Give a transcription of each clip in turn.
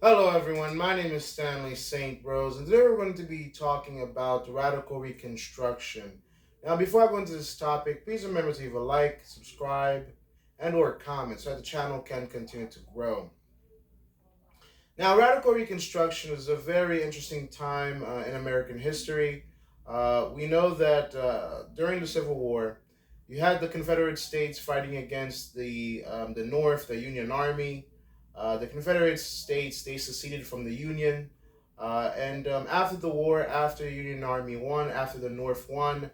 Hello, everyone. My name is Stanley St. Rose, and today we're going to be talking about radical reconstruction. Now, before I go into this topic, please remember to leave a like, subscribe, and/or comment so that the channel can continue to grow. Now, radical reconstruction is a very interesting time in American history. We know that during the Civil War, you had the Confederate States fighting against the North, the Union Army. The Confederate States, they seceded from the Union. And after the war, after the Union Army won, after the North won,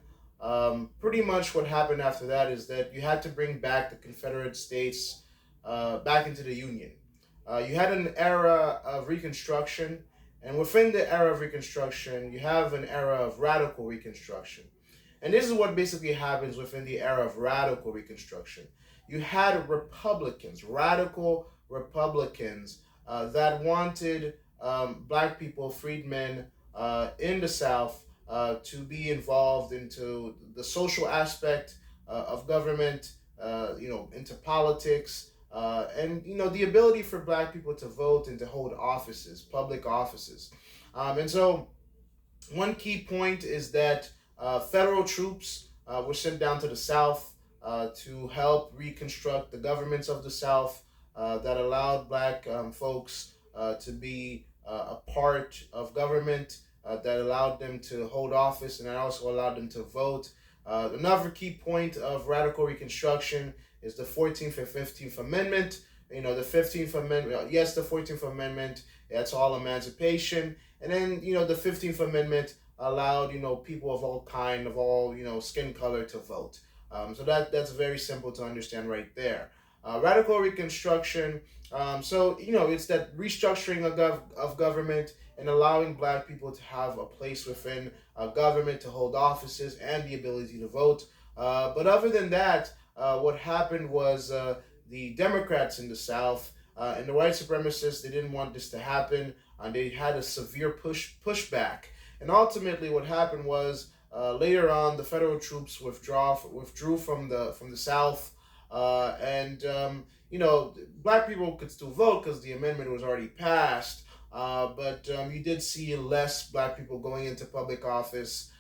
pretty much what happened after that is that you had to bring back the Confederate States back into the Union. You had an era of Reconstruction, and within the era of Reconstruction, you have an era of radical Reconstruction. And this is what basically happens within the era of radical Reconstruction. You had Republicans, radical Republicans, that wanted black people, freedmen in the South, to be involved into the social aspect of government, into politics, and the ability for black people to vote and to hold offices, public offices. And so one key point is that federal troops were sent down to the South to help reconstruct the governments of the South that allowed black folks to be a part of government, that allowed them to hold office, and that also allowed them to vote. Another key point of radical Reconstruction is the 14th and 15th Amendment. The 15th Amendment, yes, the 14th Amendment, that's all emancipation. And then, the 15th Amendment allowed, people of all kind, of all, skin color to vote. So that's very simple to understand right there. Radical Reconstruction, it's that restructuring of government and allowing black people to have a place within government, to hold offices, and the ability to vote. But other than that, what happened was the Democrats in the South and the white supremacists, they didn't want this to happen, and they had a severe pushback. And ultimately, what happened was later on, the federal troops withdrew from the South, and black people could still vote because the amendment was already passed. But you did see less black people going into public office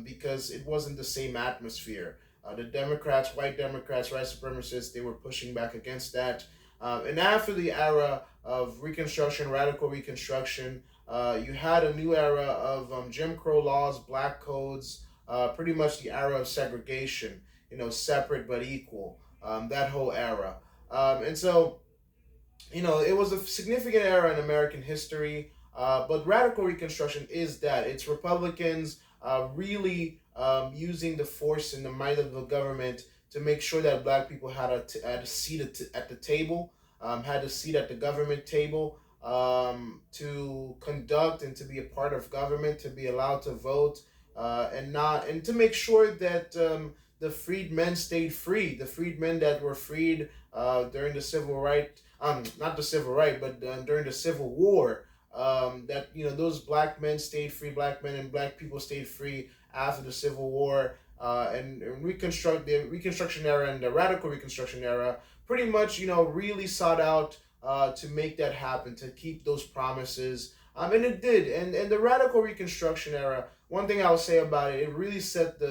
because it wasn't the same atmosphere. The Democrats, white supremacists, they were pushing back against that. And after the era of Reconstruction, radical Reconstruction, you had a new era of Jim Crow laws, black codes, pretty much the era of segregation, separate but equal, that whole era. And so, it was a significant era in American history, but radical Reconstruction is that. It's Republicans really using the force and the might of the government to make sure that black people had a seat at the table, had a seat at the government table, to conduct and to be a part of government, to be allowed to vote, and to make sure that the freed men stayed free. The freed men that were freed during the civil right, not the civil right, but during the Civil War, that those black men stayed free, black men and black people stayed free after the Civil War, and the Reconstruction era and the radical Reconstruction era pretty much really sought out to make that happen, to keep those promises. And it did. And the radical Reconstruction era, one thing I'll say about it, it really set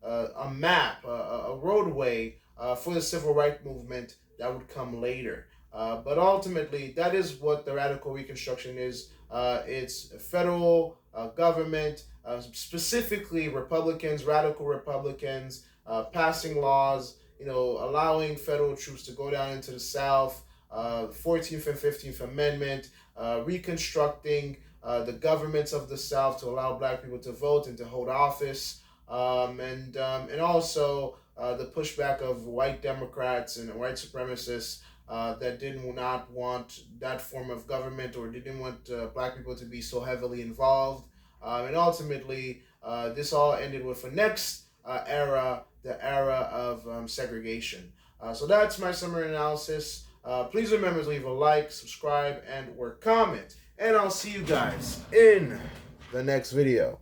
a map, a roadway for the civil rights movement that would come later. But ultimately, that is what the radical Reconstruction is. It's federal government, specifically Republicans, radical Republicans, passing laws, allowing federal troops to go down into the South, 14th and 15th Amendment, reconstructing the governments of the South to allow black people to vote and to hold office, and also the pushback of white Democrats and white supremacists that did not want that form of government, or didn't want black people to be so heavily involved. And ultimately, this all ended with the next era, the era of segregation. So that's my summary analysis. Please remember to leave a like, subscribe, and or comment. And I'll see you guys in the next video.